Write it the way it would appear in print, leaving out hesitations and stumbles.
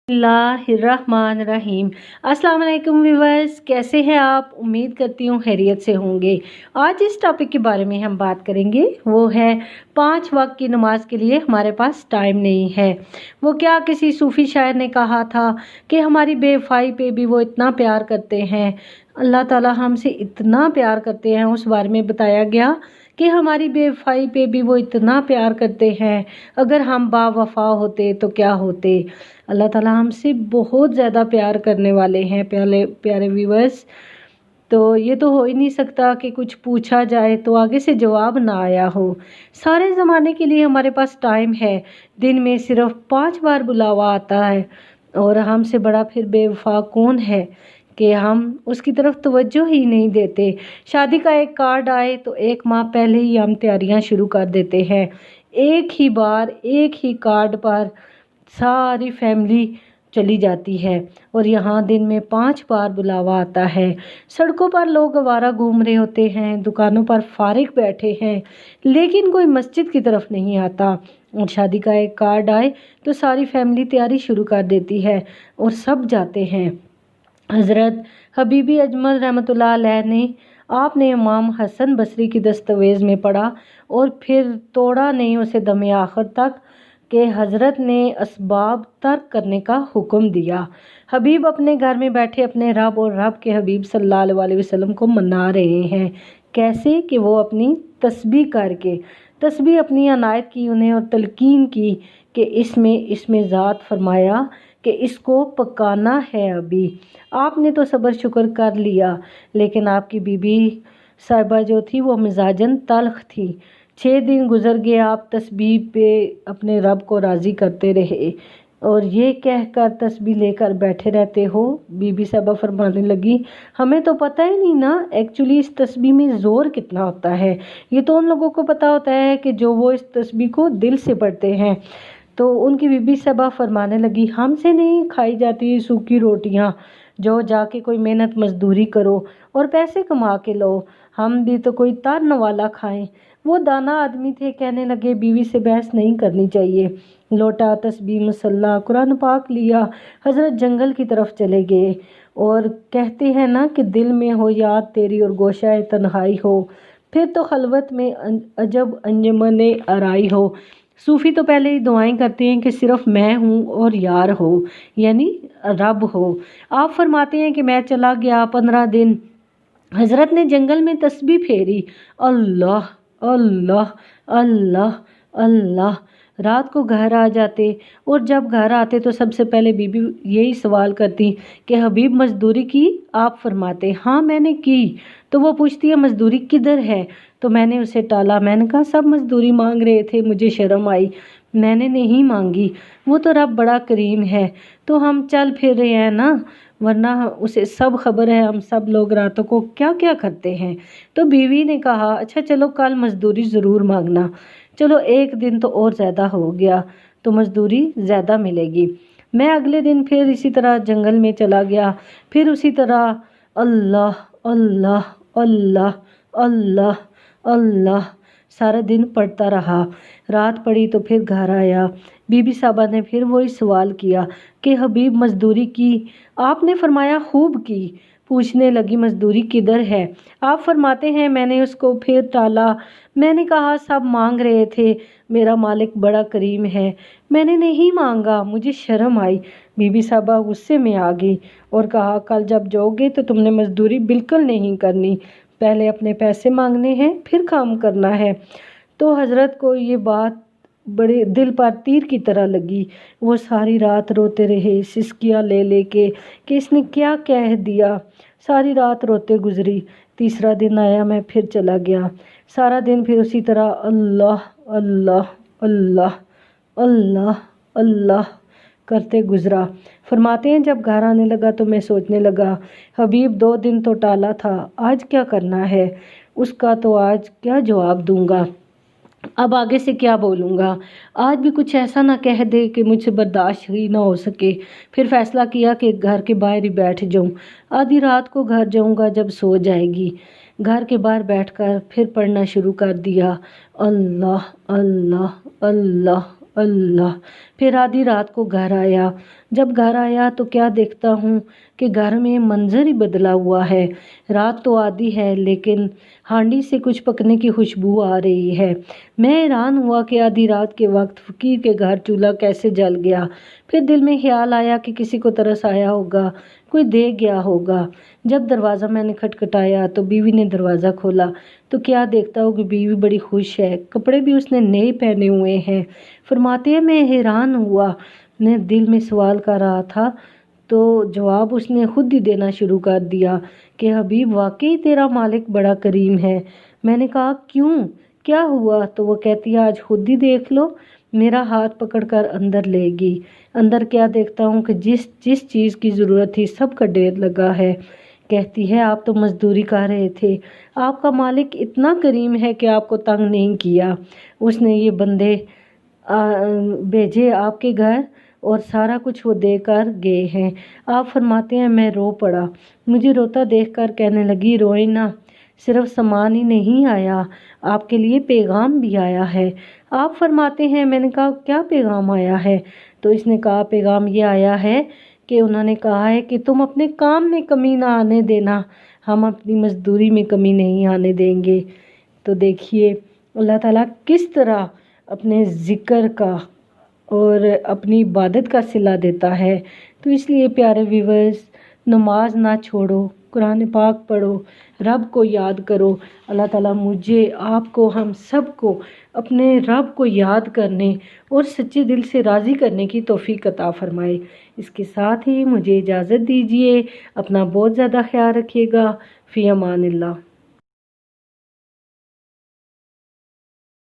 बिस्मिल्लाहिर्रहमानिर्रहीम। अस्सलाम वालेकुम व्यूअर्स, कैसे हैं आप? उम्मीद करती हूँ खैरियत से होंगे। आज इस टॉपिक के बारे में हम बात करेंगे, वो है 5 वक्त की नमाज के लिए हमारे पास टाइम नहीं है। वो क्या, किसी सूफ़ी शायर ने कहा था कि हमारी बेवफाई पे भी वो इतना प्यार करते हैं, अल्लाह ताला हमसे इतना प्यार करते हैं। उस बारे में बताया गया कि हमारी बेवफाई पे भी वो इतना प्यार करते हैं, अगर हम बावफा होते तो क्या होते। अल्लाह ताला हमसे बहुत ज़्यादा प्यार करने वाले हैं प्यारे प्यारे व्यूअर्स। तो ये तो हो ही नहीं सकता कि कुछ पूछा जाए तो आगे से जवाब ना आया हो। सारे ज़माने के लिए हमारे पास टाइम है, दिन में सिर्फ 5 बार बुलावा आता है, और हमसे बड़ा फिर बेवफा कौन है कि हम उसकी तरफ तवज्जो ही नहीं देते। शादी का एक कार्ड आए तो 1 माह पहले ही हम तैयारियां शुरू कर देते हैं। एक ही बार एक ही कार्ड पर सारी फैमिली चली जाती है, और यहाँ दिन में 5 बार बुलावा आता है। सड़कों पर लोग आवारा घूम रहे होते हैं, दुकानों पर फारिग बैठे हैं, लेकिन कोई मस्जिद की तरफ नहीं आता। और शादी का एक कार्ड आए तो सारी फैमिली तैयारी शुरू कर देती है और सब जाते हैं। हज़रत हबीबी अजमल रहमतुल्लाह अलैह ने आपने इमाम हसन बसरी की दस्तावेज़ में पढ़ा, और फिर तोड़ा नहीं उसे दमे आखिर तक, कि हज़रत ने असबाब तर्क करने का हुक्म दिया। हबीब अपने घर में बैठे अपने रब और रब के हबीब सल्लल्लाहु अलैहि वसल्लम को मना रहे हैं। कैसे कि वो अपनी तस्बीह करके, तस्बीह अपनी अनायत की उन्हें और तलकीन की कि इसमें ज़ात फरमाया कि इसको पकाना है। अभी आपने तो सब्र शुक्र कर लिया, लेकिन आपकी बीबी साहिबा जो थी वो मिजाजन तल्ख थी। 6 दिन गुजर गए, आप तस्बीह पे अपने रब को राज़ी करते रहे, और ये कहकर तस्बीह लेकर बैठे रहते हो। बीबी साहिबा फरमाने लगी, हमें तो पता ही नहीं ना एक्चुअली इस तस्बीह में ज़ोर कितना होता है। ये तो उन लोगों को पता होता है कि जो वो इस तस्बीह को दिल से पढ़ते हैं। तो उनकी बीबी साहिबा फरमाने लगी, हमसे नहीं खाई जाती सूखी रोटियाँ, जो जाके कोई मेहनत मजदूरी करो और पैसे कमा के लो, हम भी तो कोई तारन वाला खाएं। वो दाना आदमी थे, कहने लगे बीवी से बहस नहीं करनी चाहिए। लोटा, तस्बीह, मसल्ला, कुरान पाक लिया, हजरत जंगल की तरफ चले गए। और कहते हैं ना कि दिल में हो याद तेरी और गोशाए तन्हाई हो, फिर तो खलवत में अजब अंजमने आराई हो। सूफ़ी तो पहले ही दुआएं करते हैं कि सिर्फ मैं हूँ और यार हो, यानी रब हो। आप फरमाते हैं कि मैं चला गया 15 दिन, हज़रत ने जंगल में तस्बीह फेरी, अल्लाह अल्लाह अल्लाह अल्लाह। रात को घर आ जाते, और जब घर आते तो सबसे पहले बीबी यही सवाल करती कि हबीब मजदूरी की? आप फरमाते हाँ मैंने की। तो वो पूछती है मजदूरी किधर है? तो मैंने उसे टाला, मैंने कहा सब मजदूरी मांग रहे थे, मुझे शर्म आई, मैंने नहीं मांगी। वो तो रब बड़ा करीम है, तो हम चल फिर रहे हैं ना, वरना उसे सब खबर है हम सब लोग रातों को क्या क्या करते हैं। तो बीवी ने कहा अच्छा चलो कल मजदूरी ज़रूर मांगना। चलो एक दिन तो और ज़्यादा हो गया, तो मजदूरी ज़्यादा मिलेगी। मैं अगले दिन फिर इसी तरह जंगल में चला गया, फिर उसी तरह अल्लाह अल्लाह अल्लाह अल्लाह अल्लाह सारा दिन पढ़ता रहा। रात पड़ी तो फिर घर आया, बीबी साहबा ने फिर वही सवाल किया कि हबीब मजदूरी की? आपने फरमाया खूब की। पूछने लगी मजदूरी किधर है? आप फरमाते हैं मैंने उसको फिर टाला, मैंने कहा सब मांग रहे थे, मेरा मालिक बड़ा करीम है, मैंने नहीं मांगा, मुझे शर्म आई। बीबी साहबा गुस्से में आ गई और कहा कल जब जाओगे तो तुमने मजदूरी बिल्कुल नहीं करनी, पहले अपने पैसे मांगने हैं फिर काम करना है। तो हज़रत को ये बात बड़े दिल पर तीर की तरह लगी। वो सारी रात रोते रहे, सिसकियाँ ले लेके कि इसने क्या कह दिया। सारी रात रोते गुजरी। तीसरा दिन आया, मैं फिर चला गया। सारा दिन फिर उसी तरह अल्लाह अल्लाह अल्लाह अल्लाह अल्लाह करते गुजरा। फरमाते हैं जब घर आने लगा तो मैं सोचने लगा हबीब 2 दिन तो टाला था, आज क्या करना है उसका, तो आज क्या जवाब दूंगा, अब आगे से क्या बोलूँगा। आज भी कुछ ऐसा ना कह दे कि मुझसे बर्दाश्त ही ना हो सके। फिर फैसला किया कि घर के बाहर ही बैठ जाऊँ। आधी रात को घर जाऊँगा जब सो जाएगी। घर के बाहर बैठकर फिर पढ़ना शुरू कर दिया, अल्लाह अल्लाह अल्लाह अल्लाह। फिर आधी रात को घर आया, जब घर आया तो क्या देखता हूँ कि घर में मंजर ही बदला हुआ है। रात तो आधी है लेकिन हांडी से कुछ पकने की खुशबू आ रही है। मैं हैरान हुआ कि आधी रात के वक्त फकीर के घर चूल्हा कैसे जल गया। फिर दिल में ख्याल आया कि किसी को तरस आया होगा, कोई दे गया होगा। जब दरवाज़ा मैंने खटखटाया तो बीवी ने दरवाज़ा खोला तो क्या देखता हूँ कि बीवी बड़ी खुश है, कपड़े भी उसने नए पहने हुए हैं। फरमाते हैं मैं हैरान हुआ, मैं दिल में सवाल कर रहा था तो जवाब उसने खुद ही देना शुरू कर दिया कि हबीब वाकई तेरा मालिक बड़ा करीम है। मैंने कहा क्यों, क्या हुआ? तो वो कहती है आज खुद ही देख लो। मेरा हाथ पकड़कर अंदर ले गई। अंदर क्या देखता हूँ कि जिस जिस चीज़ की ज़रूरत थी सब का ढेर लगा है। कहती है आप तो मजदूरी कर रहे थे, आपका मालिक इतना करीम है कि आपको तंग नहीं किया। उसने ये बंदे भेजे आपके घर और सारा कुछ वो देकर गए हैं। आप फरमाते हैं मैं रो पड़ा। मुझे रोता देखकर कहने लगी रोए ना, सिर्फ सामान ही नहीं आया, आपके लिए पैगाम भी आया है। आप फरमाते हैं, मैंने कहा क्या पैगाम आया है? तो इसने कहा पैगाम ये आया है कि उन्होंने कहा है कि तुम अपने काम में कमी ना आने देना, हम अपनी मजदूरी में कमी नहीं आने देंगे। तो देखिए अल्लाह ताला किस तरह अपने ज़िक्र का और अपनी इबादत का सिला देता है। तो इसलिए प्यारे व्यूवर्स, नमाज ना छोड़ो, कुरान पाक पढ़ो, रब को याद करो। अल्लाह ताला मुझे, आपको, हम सब को अपने रब को याद करने और सच्चे दिल से राज़ी करने की तौफीक अता फरमाए। इसके साथ ही मुझे इजाज़त दीजिए। अपना बहुत ज़्यादा ख्याल रखिएगा। फ़ी अमानिल्लाह।